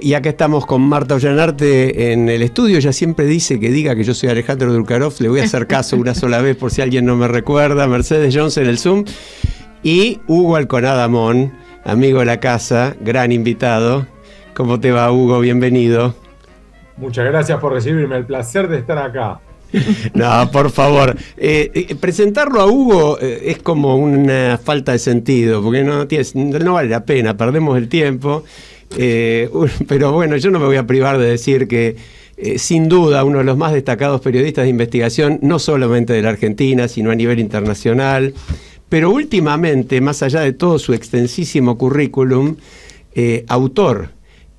Y acá estamos con Marta Ollanarte en el estudio. Ella siempre dice que diga que yo soy Alejandro Durkarov. Le voy a hacer caso una sola vez por si alguien no me recuerda. Mercedes Jones en el Zoom. Y Hugo Alconada Mon, amigo de la casa, gran invitado. ¿Cómo te va, Hugo? Bienvenido. Muchas gracias por recibirme. El placer de estar acá. No, por favor. Presentarlo a Hugo es como una falta de sentido, porque no vale la pena, perdemos el tiempo. Pero bueno, yo no me voy a privar de decir que sin duda uno de los más destacados periodistas de investigación, no solamente de la Argentina, sino a nivel internacional. Pero últimamente, más allá de todo su extensísimo currículum, autor.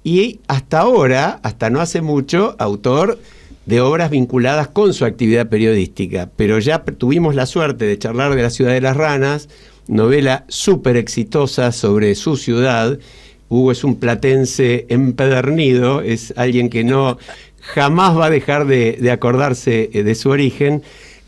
Y hasta ahora, hasta no hace mucho, autor de obras vinculadas con su actividad periodística. Pero ya tuvimos la suerte de charlar de La ciudad de las ranas, novela súper exitosa sobre su ciudad. Hugo es un platense empedernido, es alguien que no jamás va a dejar de acordarse de su origen.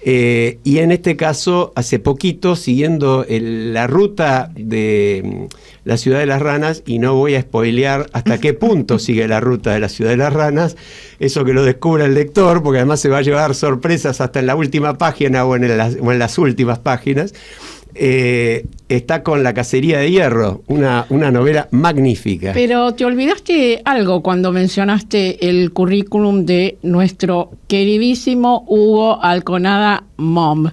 Y en este caso, hace poquito, siguiendo la ruta de La ciudad de las ranas, y no voy a spoilear hasta qué punto sigue la ruta de La ciudad de las ranas, eso que lo descubra el lector, porque además se va a llevar sorpresas hasta en la última página o en las últimas páginas. Está con La cacería de hierro, una novela magnífica. Pero te olvidaste algo cuando mencionaste el currículum de nuestro queridísimo Hugo Alconada Mom.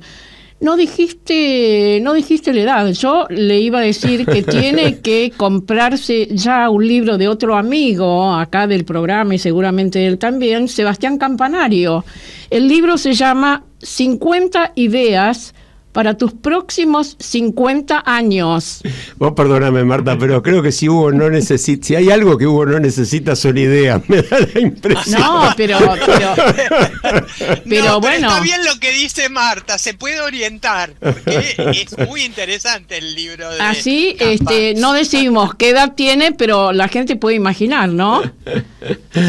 No dijiste la edad. Yo le iba a decir que tiene que comprarse ya un libro de otro amigo acá del programa, y seguramente él también, Sebastián Campanario. El libro se llama 50 ideas para tus próximos 50 años. Vos perdóname, Marta, pero creo que si hay algo que Hugo no necesita son ideas, me da la impresión. No, pero bueno. Está bien lo que dice Marta, se puede orientar, porque es muy interesante el libro de Así, Campa. No decimos qué edad tiene, pero la gente puede imaginar, ¿no?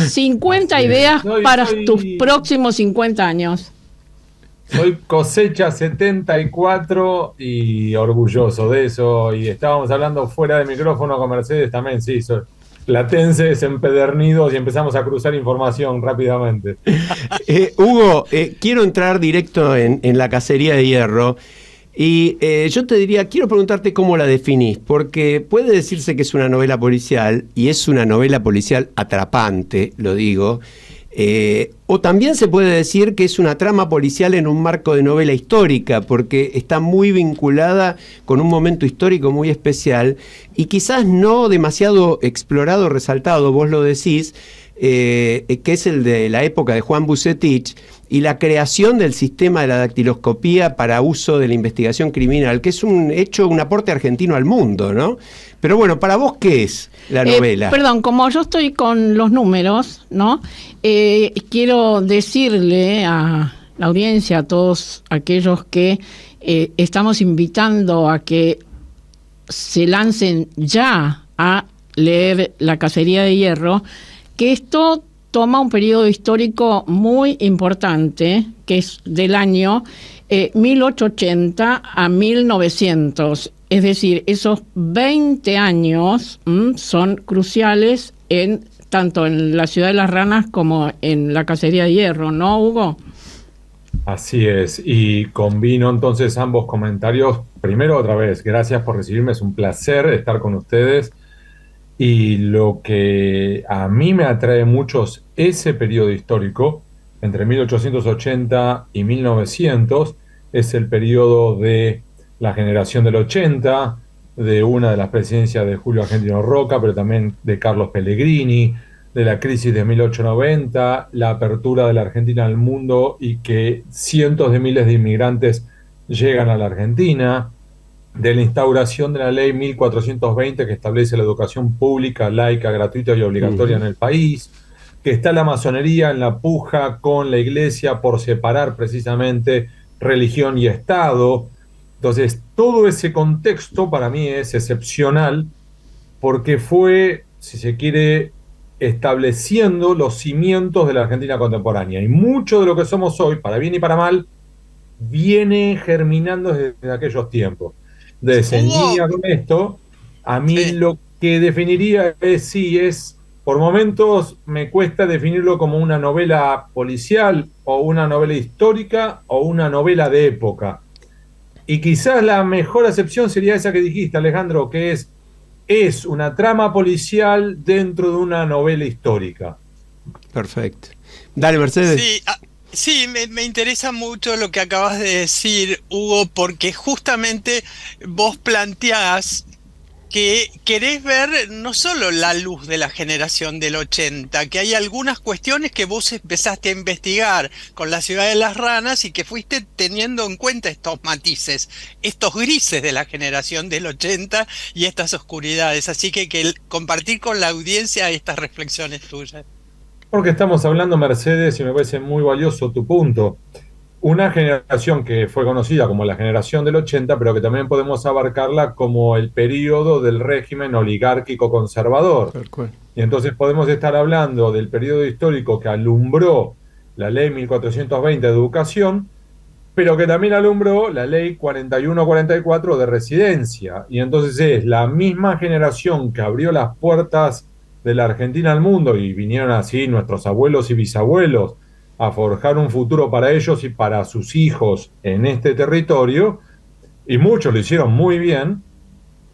50 ideas para tus próximos 50 años. Soy cosecha 74 y orgulloso de eso. Y estábamos hablando fuera de micrófono con Mercedes también, sí, soy platenses empedernidos y empezamos a cruzar información rápidamente. Hugo, quiero entrar directo en La cacería de hierro. Y yo te diría, quiero preguntarte cómo la definís, porque puede decirse que es una novela policial, y es una novela policial atrapante, lo digo. O también se puede decir que es una trama policial en un marco de novela histórica, porque está muy vinculada con un momento histórico muy especial y quizás no demasiado explorado o resaltado, vos lo decís, que es el de la época de Juan Bucetich y la creación del sistema de la dactiloscopía para uso de la investigación criminal, que es un aporte argentino al mundo, ¿no? Pero bueno, para vos, ¿qué es la novela? Perdón, como yo estoy con los números, ¿no? Quiero decirle a la audiencia, a todos aquellos que estamos invitando a que se lancen ya a leer La cacería de hierro, que esto toma un periodo histórico muy importante, que es del año 1880 a 1900. Es decir, esos 20 años son cruciales tanto en La ciudad de las ranas como en La cacería de hierro, ¿no, Hugo? Así es, y combino entonces ambos comentarios. Primero, otra vez, gracias por recibirme, es un placer estar con ustedes. Y lo que a mí me atrae mucho es ese periodo histórico, entre 1880 y 1900, es el periodo de la generación del 80, de una de las presidencias de Julio Argentino Roca, pero también de Carlos Pellegrini, de la crisis de 1890, la apertura de la Argentina al mundo y que cientos de miles de inmigrantes llegan a la Argentina, de la instauración de la ley 1420 que establece la educación pública, laica, gratuita y obligatoria en el país, que está la masonería en la puja con la iglesia por separar precisamente religión y Estado. Entonces, todo ese contexto para mí es excepcional porque fue, si se quiere, estableciendo los cimientos de la Argentina contemporánea. Y mucho de lo que somos hoy, para bien y para mal, viene germinando desde aquellos tiempos. En línea con esto, a mí lo que definiría es por momentos me cuesta definirlo como una novela policial o una novela histórica o una novela de época. Y quizás la mejor acepción sería esa que dijiste, Alejandro, que es una trama policial dentro de una novela histórica. Perfecto. Dale, Mercedes. Sí, sí, me interesa mucho lo que acabas de decir, Hugo, porque justamente vos planteás que querés ver no solo la luz de la generación del 80, que hay algunas cuestiones que vos empezaste a investigar con La ciudad de las ranas y que fuiste teniendo en cuenta estos matices, estos grises de la generación del 80 y estas oscuridades. Así que compartir con la audiencia estas reflexiones tuyas. Porque estamos hablando, Mercedes, y me parece muy valioso tu punto. Una generación que fue conocida como la generación del 80, pero que también podemos abarcarla como el periodo del régimen oligárquico conservador. Tal cual. Y entonces podemos estar hablando del periodo histórico que alumbró la ley 1420 de educación, pero que también alumbró la ley 4144 de residencia. Y entonces es la misma generación que abrió las puertas de la Argentina al mundo, y vinieron así nuestros abuelos y bisabuelos a forjar un futuro para ellos y para sus hijos en este territorio, y muchos lo hicieron muy bien.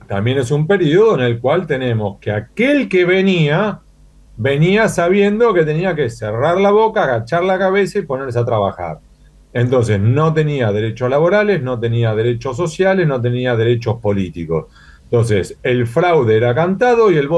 También es un periodo en el cual tenemos que aquel que venía sabiendo que tenía que cerrar la boca, agachar la cabeza y ponerse a trabajar. Entonces no tenía derechos laborales, no tenía derechos sociales, no tenía derechos políticos. Entonces el fraude era cantado y el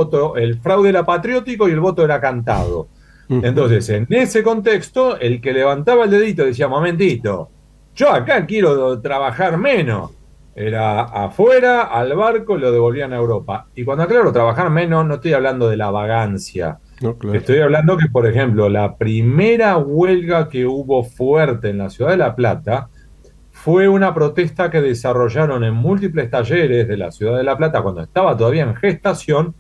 fraude era patriótico y el voto era cantado. Entonces, en ese contexto, el que levantaba el dedito decía, momentito, yo acá quiero trabajar menos. Era afuera, al barco, lo devolvían a Europa. Y cuando aclaro trabajar menos, no estoy hablando de la vagancia. No, claro. Estoy hablando que, por ejemplo, la primera huelga que hubo fuerte en la ciudad de La Plata fue una protesta que desarrollaron en múltiples talleres de la ciudad de La Plata cuando estaba todavía en gestación,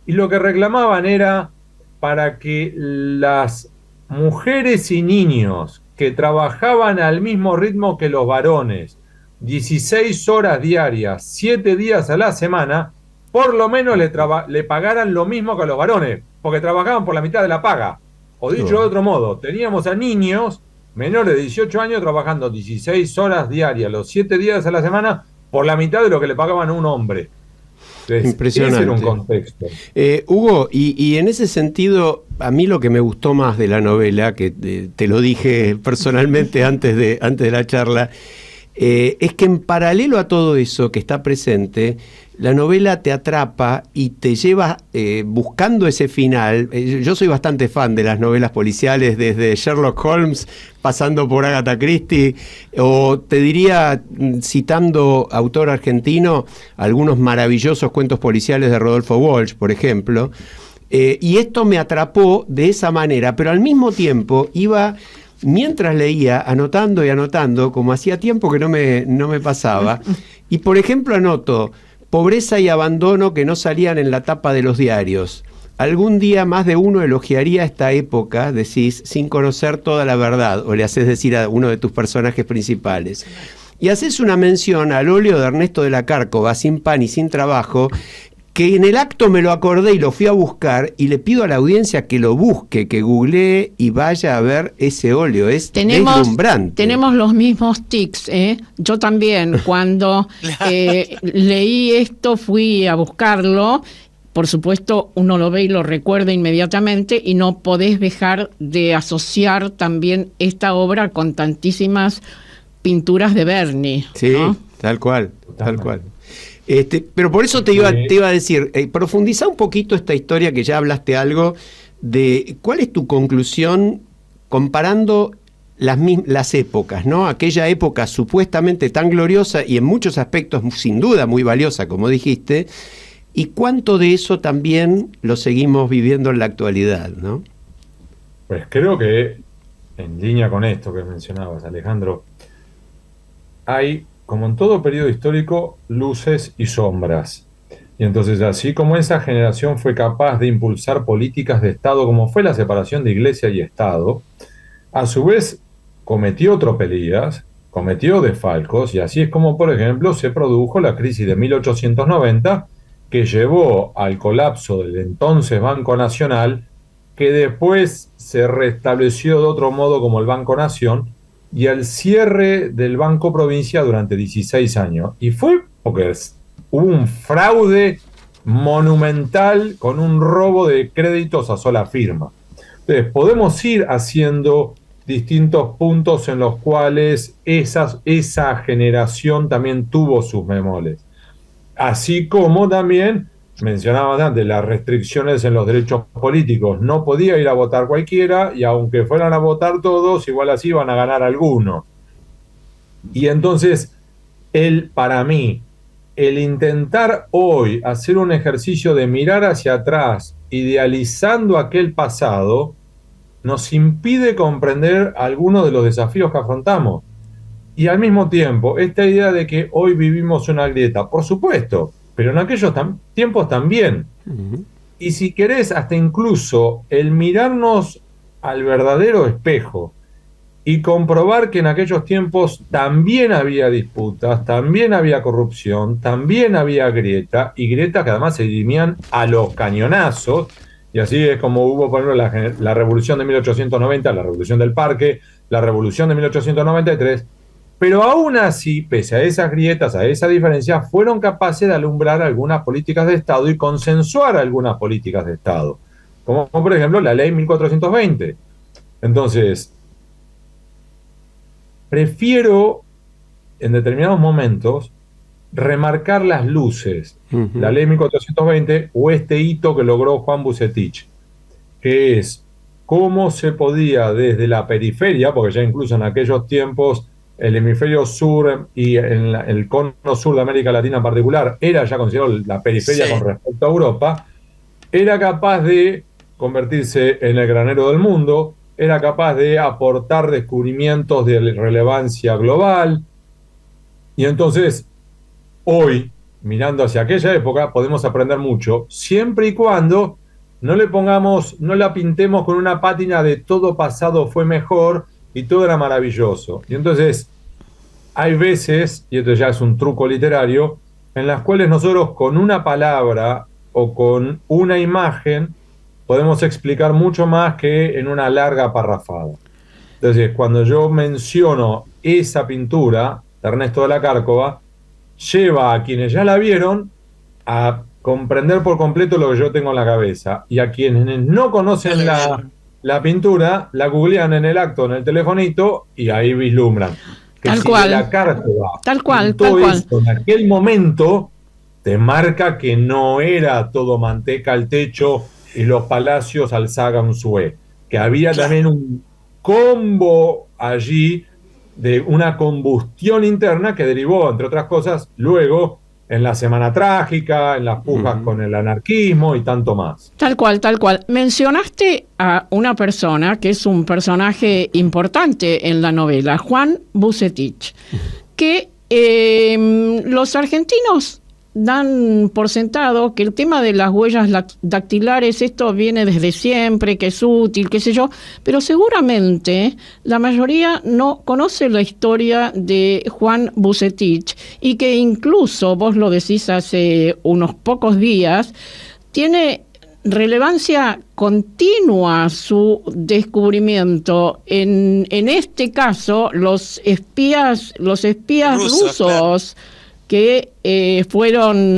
y lo que reclamaban era para que las mujeres y niños que trabajaban al mismo ritmo que los varones, 16 horas diarias, 7 días a la semana, por lo menos le pagaran lo mismo que a los varones, porque trabajaban por la mitad de la paga. O dicho de otro modo, teníamos a niños menores de 18 años trabajando 16 horas diarias, los 7 días a la semana, por la mitad de lo que le pagaban a un hombre. Entonces, impresionante. Ese era un contexto. Hugo, y en ese sentido, a mí lo que me gustó más de la novela, que te lo dije personalmente antes de la charla, es que en paralelo a todo eso que está presente, la novela te atrapa y te lleva buscando ese final. Yo soy bastante fan de las novelas policiales, desde Sherlock Holmes, pasando por Agatha Christie, o te diría, citando autor argentino, algunos maravillosos cuentos policiales de Rodolfo Walsh, por ejemplo. Y esto me atrapó de esa manera, pero al mismo tiempo iba, mientras leía, anotando y anotando, como hacía tiempo que no me pasaba. Y por ejemplo anoto: pobreza y abandono que no salían en la tapa de los diarios. Algún día más de uno elogiaría esta época, decís, sin conocer toda la verdad, o le haces decir a uno de tus personajes principales. Y haces una mención al óleo de Ernesto de la Cárcova, Sin pan y sin trabajo, que en el acto me lo acordé y lo fui a buscar, y le pido a la audiencia que lo busque, que googlee y vaya a ver ese óleo. Es deslumbrante. Tenemos los mismos tics, ¿eh? Yo también, cuando leí esto, fui a buscarlo. Por supuesto, uno lo ve y lo recuerda inmediatamente, y no podés dejar de asociar también esta obra con tantísimas pinturas de Berni. Sí, ¿no? Tal cual. Pero por eso te iba a decir, profundizá un poquito esta historia, que ya hablaste algo, de cuál es tu conclusión comparando las épocas, ¿no? Aquella época supuestamente tan gloriosa y en muchos aspectos sin duda muy valiosa, como dijiste, y cuánto de eso también lo seguimos viviendo en la actualidad, ¿no? Pues creo que, en línea con esto que mencionabas, Alejandro, hay, como en todo periodo histórico, luces y sombras. Y entonces, así como esa generación fue capaz de impulsar políticas de Estado, como fue la separación de Iglesia y Estado, a su vez cometió tropelías, cometió desfalcos, y así es como, por ejemplo, se produjo la crisis de 1890, que llevó al colapso del entonces Banco Nacional que después se restableció de otro modo como el Banco Nación, y al cierre del Banco Provincia durante 16 años. Y fue porque hubo un fraude monumental con un robo de créditos a sola firma. Entonces, podemos ir haciendo distintos puntos en los cuales esa generación también tuvo sus bemoles. Así como también mencionábamos antes las restricciones en los derechos políticos. No podía ir a votar cualquiera, y aunque fueran a votar todos, igual así iban a ganar algunos. Y entonces, para mí, el intentar hoy hacer un ejercicio de mirar hacia atrás, idealizando aquel pasado, nos impide comprender algunos de los desafíos que afrontamos. Y al mismo tiempo, esta idea de que hoy vivimos una grieta, por supuesto, pero en aquellos tiempos también. Y si querés, hasta incluso el mirarnos al verdadero espejo y comprobar que en aquellos tiempos también había disputas, también había corrupción, también había grieta, y grietas que además se dirimían a los cañonazos. Y así es como hubo, por ejemplo, la revolución de 1890, la revolución del Parque, la revolución de 1893, pero aún así, pese a esas grietas, a esa diferencia, fueron capaces de alumbrar algunas políticas de Estado y consensuar algunas políticas de Estado, como por ejemplo la ley 1420. Entonces, prefiero en determinados momentos remarcar las luces, la ley 1420 o este hito que logró Juan Bucetich, que es cómo se podía desde la periferia, porque ya incluso en aquellos tiempos el hemisferio sur y el cono sur de América Latina en particular era ya considerado la periferia con respecto a Europa, era capaz de convertirse en el granero del mundo, era capaz de aportar descubrimientos de relevancia global. Y entonces, hoy, mirando hacia aquella época, podemos aprender mucho, siempre y cuando no la pintemos con una pátina de todo pasado fue mejor y todo era maravilloso. Y entonces, hay veces, y esto ya es un truco literario, en las cuales nosotros con una palabra o con una imagen podemos explicar mucho más que en una larga parrafada. Entonces, cuando yo menciono esa pintura de Ernesto de la Cárcova, lleva a quienes ya la vieron a comprender por completo lo que yo tengo en la cabeza, y a quienes no conocen la pintura, la googlean en el acto, en el telefonito, y ahí vislumbran. Que tal si cual. De la Cárcova Tal cual. Esto, en aquel momento, te marca que no era todo manteca al techo y los palacios al Sagamsue, que había también un combo allí de una combustión interna que derivó, entre otras cosas, luego en la Semana Trágica, en las pujas con el anarquismo y tanto más. Tal cual, tal cual. Mencionaste a una persona que es un personaje importante en la novela, Juan Bucetich, que los argentinos dan por sentado que el tema de las huellas dactilares, esto viene desde siempre, que es útil, qué sé yo, pero seguramente la mayoría no conoce la historia de Juan Bucetich, y que incluso, vos lo decís hace unos pocos días, tiene relevancia continua su descubrimiento. En este caso, los espías rusos, claro, que fueron,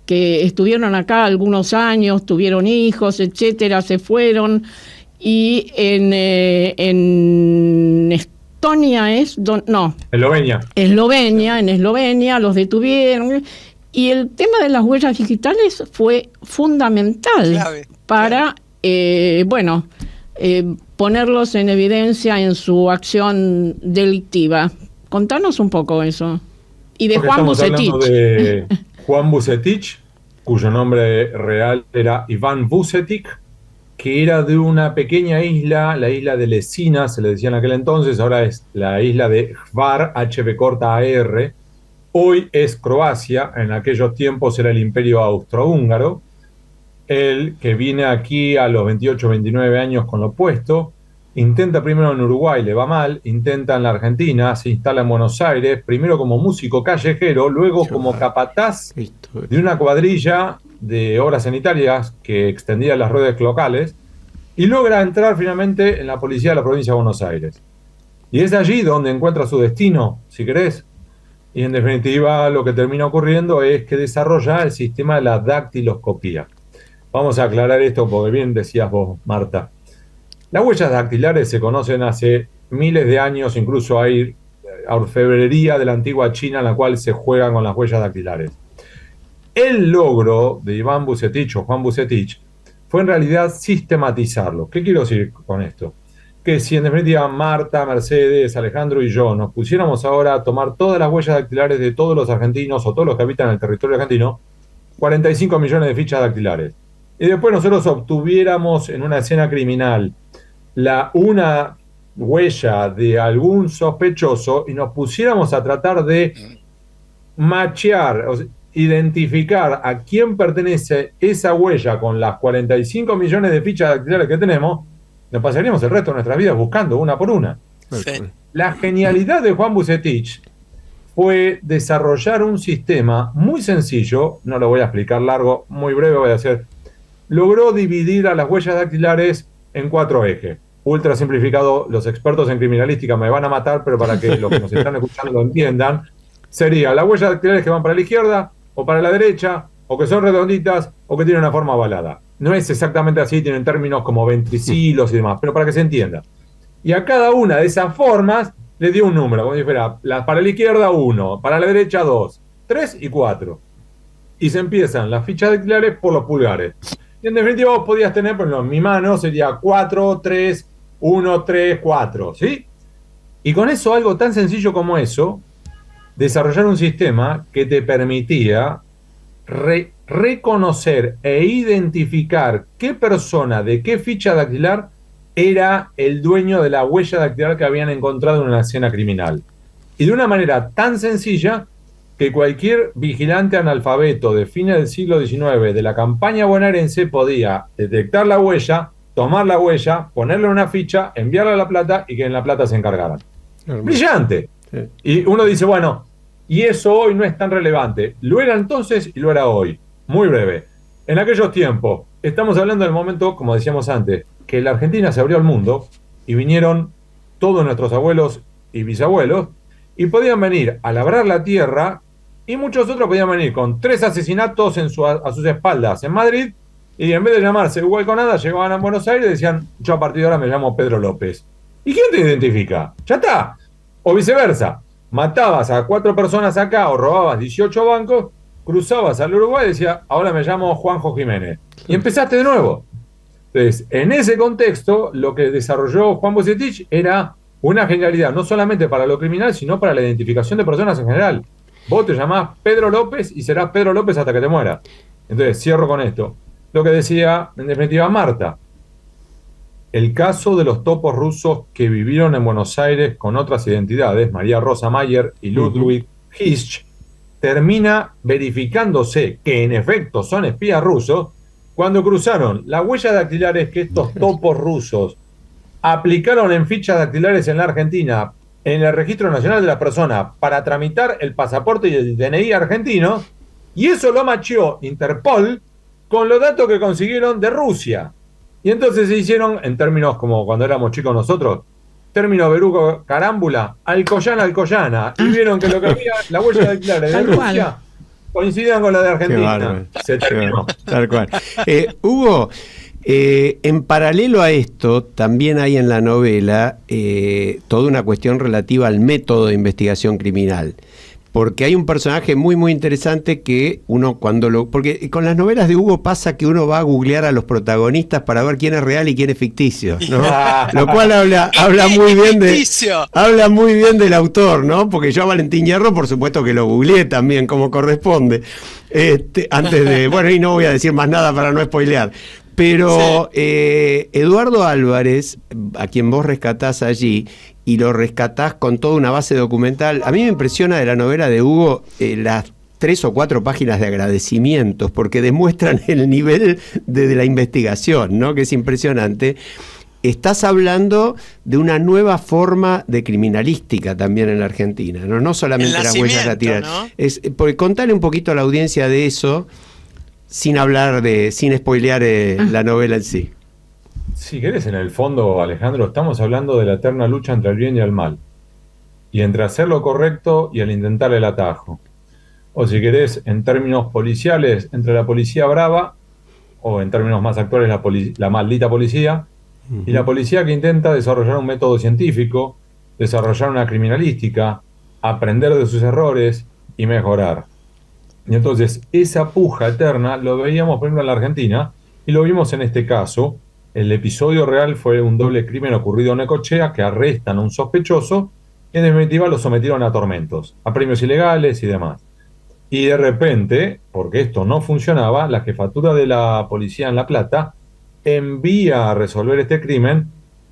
que estuvieron acá algunos años, tuvieron hijos, etcétera, se fueron, y en Estonia en Eslovenia los detuvieron, y el tema de las huellas digitales fue fundamental para, ponerlos en evidencia en su acción delictiva. Contanos un poco eso. Y de Juan Bucetich. Estamos hablando de Juan Bucetich, cuyo nombre real era Iván Vucetich, que era de una pequeña isla, la isla de Lesina, se le decía en aquel entonces, ahora es la isla de Hvar, HB. Hoy es Croacia, en aquellos tiempos era el Imperio Austrohúngaro. Él, que viene aquí a los 28, 29 años con lo opuesto, intenta primero en Uruguay, le va mal, intenta en la Argentina, se instala en Buenos Aires, primero como músico callejero, luego como capataz de una cuadrilla de obras sanitarias que extendía las redes locales y logra entrar finalmente en la policía de la provincia de Buenos Aires. Y es allí donde encuentra su destino, si querés. Y en definitiva lo que termina ocurriendo es que desarrolla el sistema de la dactiloscopía. Vamos a aclarar esto porque bien decías vos, Marta. Las huellas dactilares se conocen hace miles de años, incluso hay orfebrería de la antigua China en la cual se juegan con las huellas dactilares. El logro de Iván Vucetich o Juan Vucetich fue en realidad sistematizarlo. ¿Qué quiero decir con esto? Que si en definitiva Marta, Mercedes, Alejandro y yo nos pusiéramos ahora a tomar todas las huellas dactilares de todos los argentinos o todos los que habitan el territorio argentino, 45 millones de fichas dactilares. Y después nosotros obtuviéramos en una escena criminal una huella de algún sospechoso y nos pusiéramos a tratar de machear, o sea, identificar a quién pertenece esa huella con las 45 millones de fichas dactilares que tenemos, nos pasaríamos el resto de nuestras vidas buscando una por una. Sí. La genialidad de Juan Vucetich fue desarrollar un sistema muy sencillo, no lo voy a explicar largo, muy breve voy a hacer. Logró dividir a las huellas dactilares en 4 ejes. Ultra simplificado, los expertos en criminalística me van a matar, pero para que los que nos están escuchando lo entiendan, sería las huellas dactilares que van para la izquierda o para la derecha, o que son redonditas o que tienen una forma ovalada. No es exactamente así, tienen términos como ventricilos y demás, pero para que se entienda. Y a cada una de esas formas le dio un número, como si fuera para la izquierda 1, para la derecha 2, 3 y 4. Y se empiezan las fichas dactilares por los pulgares. Y en definitiva vos podías tener, por ejemplo, en mi mano sería 4, 3, 1, 3, 4, ¿sí? Y con eso, algo tan sencillo como eso, desarrollar un sistema que te permitía reconocer e identificar qué persona de qué ficha dactilar era el dueño de la huella dactilar que habían encontrado en una escena criminal. Y de una manera tan sencilla que cualquier vigilante analfabeto de fines del siglo XIX de la campaña bonaerense podía detectar la huella, tomar la huella, ponerle una ficha, enviarla a La Plata y que en La Plata se encargaran. ¡Brillante! Sí. Y uno dice, bueno, y eso hoy no es tan relevante. Lo era entonces y lo era hoy. Muy breve. En aquellos tiempos, estamos hablando del momento, como decíamos antes, que la Argentina se abrió al mundo y vinieron todos nuestros abuelos y bisabuelos y podían venir a labrar la tierra y muchos otros podían venir con 3 asesinatos a sus espaldas en Madrid y en vez de llamarse Hugo Alconada llegaban a Buenos Aires y decían, yo a partir de ahora me llamo Pedro López. ¿Y quién te identifica? Ya está. O viceversa. Matabas a 4 personas acá o robabas 18 bancos, cruzabas al Uruguay y decías, ahora me llamo Juanjo Jiménez. Y empezaste de nuevo. Entonces, en ese contexto, lo que desarrolló Juan Vucetich era una genialidad, no solamente para lo criminal, sino para la identificación de personas en general. Vos te llamás Pedro López y serás Pedro López hasta que te mueras. Entonces, cierro con esto. Lo que decía, en definitiva, Marta. El caso de los topos rusos que vivieron en Buenos Aires con otras identidades, María Rosa Mayer y Ludwig Hirsch, termina verificándose que en efecto son espías rusos cuando cruzaron las huellas dactilares que estos topos rusos aplicaron en fichas dactilares en la Argentina, en el Registro Nacional de la Persona, para tramitar el pasaporte y el DNI argentino, y eso lo macheó Interpol con los datos que consiguieron de Rusia. Y entonces se hicieron, en términos como cuando éramos chicos nosotros, término verugo carámbula, Alcoyana, y vieron que lo que había, la huella dactilar de Rusia, coincidían con la de Argentina. Se terminó. Tal cual. Hugo, en paralelo a esto, también hay en la novela toda una cuestión relativa al método de investigación criminal. Porque hay un personaje muy, muy interesante que uno porque con las novelas de Hugo pasa que uno va a googlear a los protagonistas para ver quién es real y quién es ficticio, ¿no? Lo cual habla muy bien del autor, ¿no? Porque yo a Valentín Hierro, por supuesto que lo googleé también como corresponde. Antes de, bueno, y no voy a decir más nada para no spoilear. Pero Eduardo Álvarez, a quien vos rescatás allí, y lo rescatás con toda una base documental. A mí me impresiona de la novela de Hugo las 3 o 4 páginas de agradecimientos, porque demuestran el nivel de la investigación, ¿no? Que es impresionante. Estás hablando de una nueva forma de criminalística también en la Argentina, no solamente las huellas dactilares. ¿No? Porque contale un poquito a la audiencia de eso, sin spoilear la novela en sí. Si querés, en el fondo, Alejandro, estamos hablando de la eterna lucha entre el bien y el mal, y entre hacer lo correcto y el intentar el atajo. O si querés, en términos policiales, entre la policía brava, o en términos más actuales, la maldita policía, y la policía que intenta desarrollar un método científico, desarrollar una criminalística, aprender de sus errores y mejorar. Y entonces, esa puja eterna lo veíamos, por ejemplo, en la Argentina, y lo vimos en este caso. El episodio real fue un doble crimen ocurrido en Necochea, que arrestan a un sospechoso y en definitiva lo sometieron a tormentos, a premios ilegales y demás. Y de repente, porque esto no funcionaba, la jefatura de la policía en La Plata envía a resolver este crimen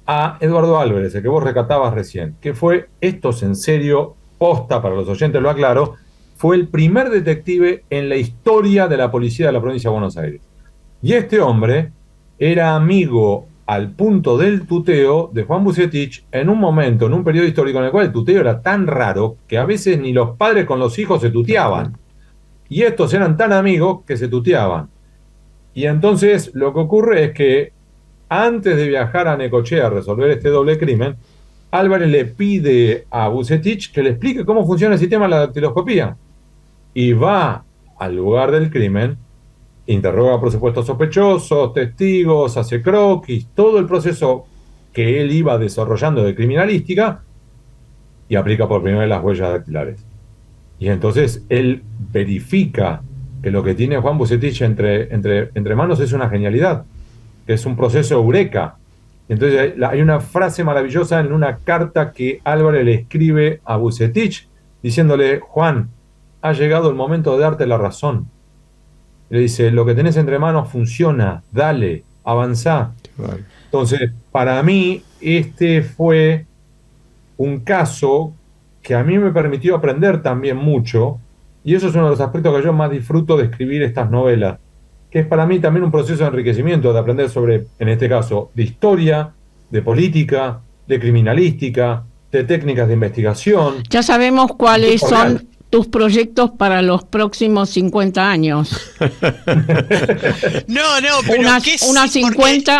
a Eduardo Álvarez, el que vos recatabas recién, que fue, esto es en serio, posta para los oyentes, lo aclaro, fue el primer detective en la historia de la policía de la provincia de Buenos Aires. Y este hombre era amigo al punto del tuteo de Juan Bucetich en un momento, en un periodo histórico en el cual el tuteo era tan raro que a veces ni los padres con los hijos se tuteaban. Y estos eran tan amigos que se tuteaban. Y entonces lo que ocurre es que antes de viajar a Necochea a resolver este doble crimen, Álvarez le pide a Bucetich que le explique cómo funciona el sistema de la dactiloscopía. Y va al lugar del crimen, interroga por supuesto sospechosos, testigos, hace croquis, todo el proceso que él iba desarrollando de criminalística, y aplica por primera vez las huellas dactilares. Y entonces él verifica que lo que tiene Juan Bucetich entre manos es una genialidad, que es un proceso eureka. Entonces hay una frase maravillosa en una carta que Álvarez le escribe a Bucetich diciéndole: Juan, ha llegado el momento de darte la razón. Le dice: lo que tenés entre manos funciona, dale, avanzá. Vale. Entonces, para mí, este fue un caso que a mí me permitió aprender también mucho, y eso es uno de los aspectos que yo más disfruto de escribir estas novelas, que es para mí también un proceso de enriquecimiento, de aprender sobre, en este caso, de historia, de política, de criminalística, de técnicas de investigación. Ya sabemos cuáles son tus proyectos para los próximos 50 años. No, pero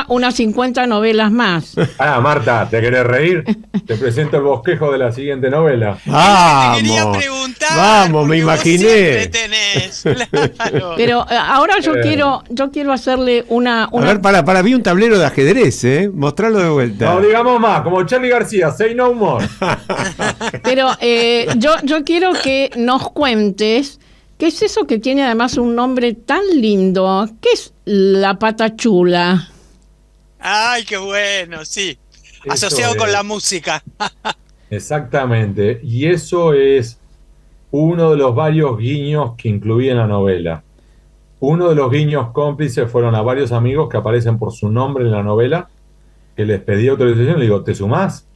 unas 50 novelas más. Ah, Marta, ¿te querés reír? Te presento el bosquejo de la siguiente novela. ¡Vamos! Te quería preguntar. Vamos, me imaginé. Tenés, claro. Pero ahora yo quiero hacerle una... A ver, para, vi un tablero de ajedrez, mostrarlo de vuelta. No digamos más, como Charly García, say no more. Pero yo quiero que nos cuentes qué es eso que tiene además un nombre tan lindo. ¿Qué es la patachula? Ay, qué bueno, sí. Eso asociado con la música. Exactamente. Y eso es uno de los varios guiños que incluí en la novela. Uno de los guiños cómplices fueron a varios amigos que aparecen por su nombre en la novela, que les pedí autorización y le digo: ¿te sumás?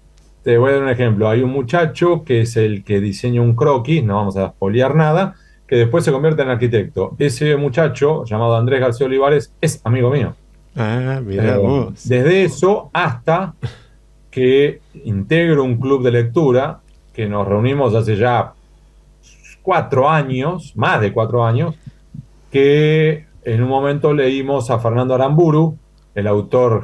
Te voy a dar un ejemplo. Hay un muchacho que es el que diseña un croquis, no vamos a espolear nada, que después se convierte en arquitecto. Ese muchacho, llamado Andrés García Olivares, es amigo mío. Ah, mirá vos. Desde eso hasta que integro un club de lectura, que nos reunimos hace ya 4 años, más de 4 años, que en un momento leímos a Fernando Aramburu, el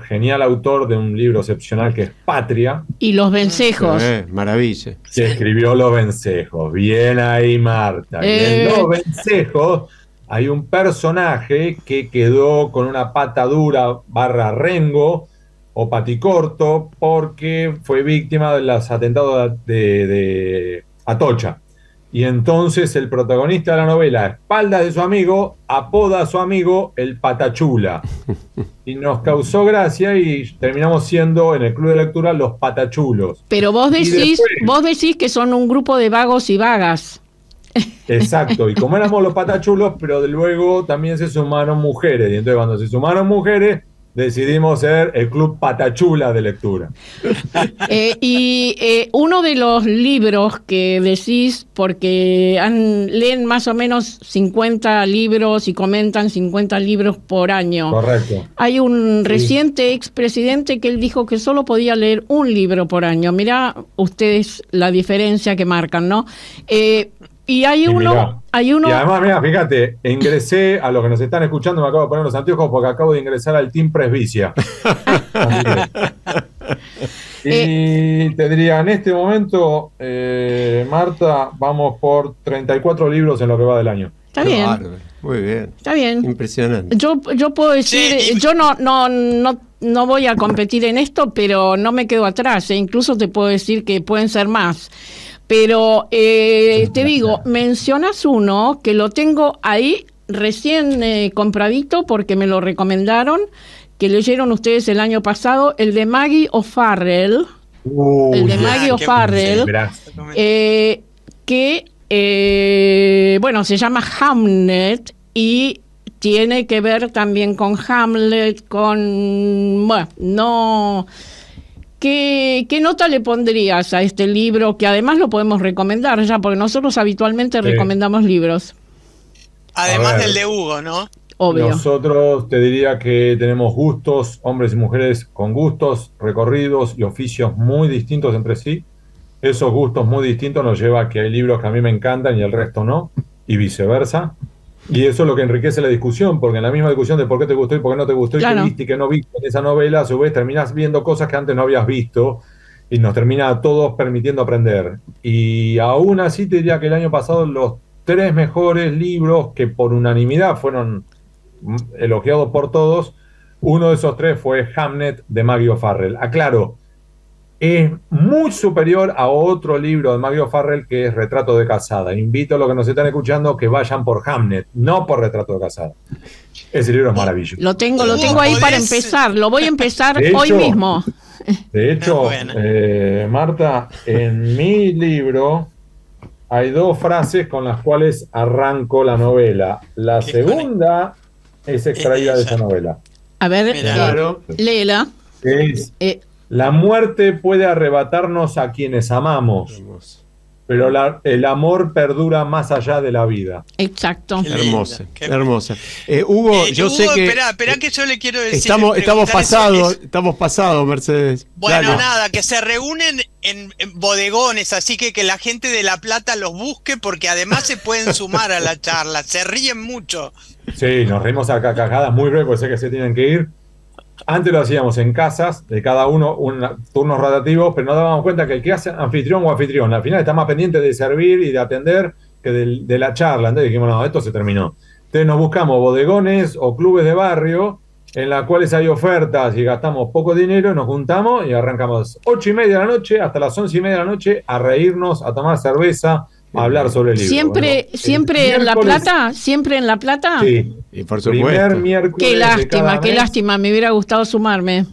genial autor de un libro excepcional que es Patria. Y Los Vencejos. Maravilla. Que escribió Los Vencejos. Bien ahí, Marta. Y en Los Vencejos hay un personaje que quedó con una pata dura / rengo o paticorto porque fue víctima de los atentados de Atocha. Y entonces el protagonista de la novela, a espaldas de su amigo, apoda a su amigo el Patachula. Y nos causó gracia y terminamos siendo en el club de lectura los Patachulos. Pero vos decís que son un grupo de vagos y vagas. Exacto, y como éramos los Patachulos, pero luego también se sumaron mujeres. Y entonces cuando se sumaron mujeres, decidimos ser el club Patachula de lectura. Uno de los libros que decís, porque leen más o menos 50 libros y comentan 50 libros por año. Correcto. Hay un reciente expresidente que él dijo que solo podía leer un libro por año. Mirá ustedes la diferencia que marcan, ¿no? Y hay Y uno, mirá, y además, mira, fíjate, ingresé a los que nos están escuchando, me acabo de poner los anteojos porque acabo de ingresar al Team Presbicia. Así que- y te diría, en este momento, Marta, vamos por 34 libros en lo que va del año. está Qué bien, bárbaro. Muy bien. está bien. Impresionante. Yo puedo decir, Sí, y- yo no voy a competir en esto, pero no me quedo atrás, e incluso te puedo decir que pueden ser más. Pero te digo, mencionas uno que lo tengo ahí recién compradito porque me lo recomendaron, que leyeron ustedes el año pasado, el de Maggie O'Farrell, el de Maggie qué O'Farrell, que bueno, se llama Hamnet y tiene que ver también con Hamlet, con, bueno, no... ¿Qué nota le pondrías a este libro? Que además lo podemos recomendar ya, porque nosotros habitualmente recomendamos libros, Además A ver. del de Hugo, ¿no? obvio. Nosotros te diría que tenemos gustos, hombres y mujeres con gustos, recorridos y oficios muy distintos entre sí. Esos gustos muy distintos nos lleva a que hay libros que a mí me encantan y el resto no, y viceversa. Y eso es lo que enriquece la discusión, porque en la misma discusión de por qué te gustó y por qué no te gustó, y Claro. qué viste y qué no viste en esa novela, a su vez terminás viendo cosas que antes no habías visto y nos termina a todos permitiendo aprender. Y aún así te diría que el año pasado los 3 mejores libros que por unanimidad fueron elogiados por todos, uno de esos 3 fue Hamnet de Maggie O'Farrell. Aclaro, es muy superior a otro libro de Maggie O'Farrell que es Retrato de Casada. Invito a los que nos están escuchando que vayan por Hamnet, no por Retrato de Casada. Ese libro es maravilloso. Lo tengo ahí para ¿Podés? empezar, lo voy a empezar De hoy hecho, mismo. De hecho, Bueno. Marta, en mi libro hay 2 frases con las cuales arranco la novela. La ¿Qué segunda es extraída de esa novela. A ver, Mirá. Claro. léela. Es, Eh, la muerte puede arrebatarnos a quienes amamos, Hermoso. pero el amor perdura más allá de la vida. exacto. Qué lindo, Hermosa, qué- hermosa. Hugo, yo Hugo, sé que espera que yo le quiero decir. estamos preguntar eso, pasados, es- estamos pasados, Mercedes. Bueno, Dale. nada, que se reúnen en bodegones, así que la gente de La Plata los busque porque además se pueden sumar a la charla, se ríen mucho. Sí, nos reímos a carcajadas muy breve porque sé que se tienen que ir. Antes lo hacíamos en casas, de cada uno, turnos rotativos, pero nos dábamos cuenta que el que hace anfitrión o anfitrión, al final está más pendiente de servir y de atender que de la charla. Entonces dijimos, no, esto se terminó. Entonces nos buscamos bodegones o clubes de barrio en las cuales hay ofertas y gastamos poco dinero, nos juntamos y arrancamos 8:30 de la noche hasta las 11:30 de la noche a reírnos, a tomar cerveza, a hablar sobre el libro. Siempre, Bueno, siempre el en La miércoles- Plata, siempre en La Plata. Sí. Y por Primer supuesto. miércoles Qué de lástima, cada qué mes. lástima, me hubiera gustado sumarme.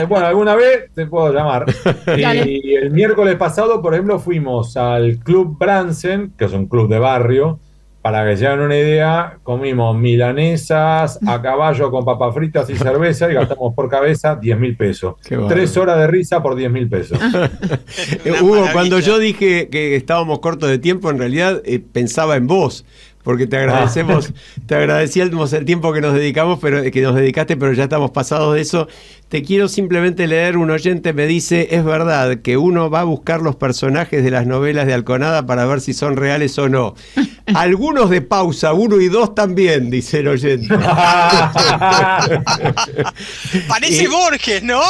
Bueno, alguna vez te puedo llamar. Dale. Y el miércoles pasado, por ejemplo, fuimos al Club Bransen, que es un club de barrio. Para que se hagan una idea, comimos milanesas a caballo con papas fritas y cerveza y gastamos por cabeza 10.000 pesos. Qué bárbaro. 3 horas de risa por 10.000 pesos. Una Hugo, maravilla. cuando yo dije que estábamos cortos de tiempo, en realidad pensaba en vos, porque te agradecíamos el tiempo que nos dedicamos, pero que nos dedicaste, pero ya estamos pasados de eso. Te quiero simplemente leer, un oyente me dice, es verdad que uno va a buscar los personajes de las novelas de Alconada para ver si son reales o no. Algunos de pausa 1 y 2 también, dice el oyente. Parece Borges, ¿no?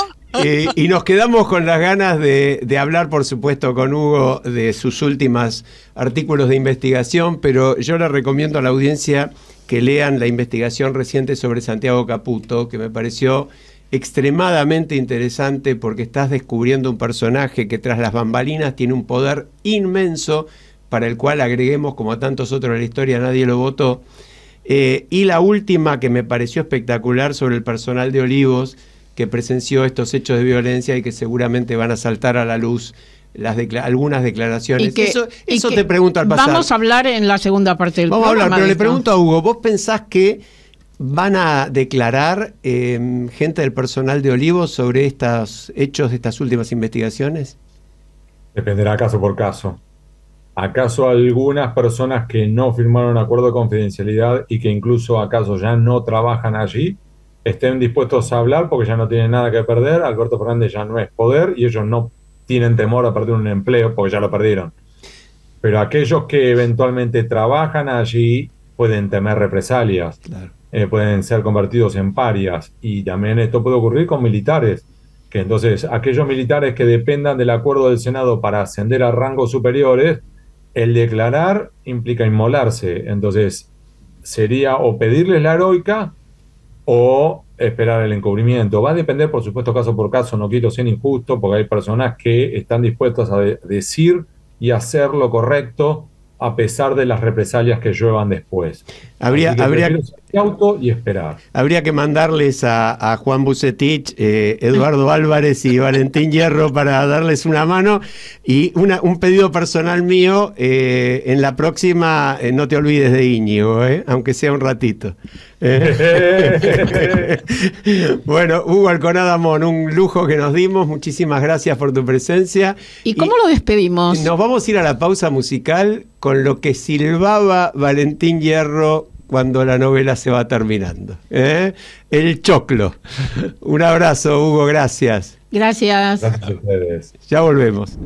Y nos quedamos con las ganas de hablar, por supuesto, con Hugo de sus últimos artículos de investigación, pero yo le recomiendo a la audiencia que lean la investigación reciente sobre Santiago Caputo, que me pareció extremadamente interesante porque estás descubriendo un personaje que tras las bambalinas tiene un poder inmenso para el cual agreguemos, como a tantos otros en la historia, nadie lo votó. Y la última que me pareció espectacular sobre el personal de Olivos, que presenció estos hechos de violencia y que seguramente van a saltar a la luz algunas declaraciones. Eso te pregunto al pasar. Vamos a hablar en la segunda parte del Vamos a programa. hablar, pero de le esto. pregunto a Hugo, ¿vos pensás que van a declarar gente del personal de Olivos sobre estos hechos de estas últimas investigaciones? Dependerá caso por caso. ¿Acaso algunas personas que no firmaron acuerdo de confidencialidad y que incluso acaso ya no trabajan allí estén dispuestos a hablar porque ya no tienen nada que perder? Alberto Fernández ya no es poder y ellos no tienen temor a perder un empleo porque ya lo perdieron. pero aquellos que eventualmente trabajan allí pueden temer represalias, Claro. pueden ser convertidos en parias, y también esto puede ocurrir con militares, que entonces aquellos militares que dependan del acuerdo del Senado para ascender a rangos superiores, el declarar implica inmolarse, entonces sería o pedirles la heroica o esperar el encubrimiento. Va a depender, por supuesto, caso por caso, no quiero ser injusto, porque hay personas que están dispuestas a decir y hacer lo correcto a pesar de las represalias que lluevan después. Habría ser cauto y esperar. Habría que mandarles a Juan Bucetich, Eduardo Álvarez y Valentín Hierro para darles una mano, y un pedido personal mío, en la próxima no te olvides de Íñigo, aunque sea un ratito. Bueno, Hugo Alconada Mon, un lujo que nos dimos, muchísimas gracias por tu presencia. ¿Y cómo lo despedimos? Nos vamos a ir a la pausa musical con lo que silbaba Valentín Hierro cuando la novela se va terminando. El choclo. Un abrazo, Hugo, gracias. Gracias. Gracias a ustedes. Ya volvemos.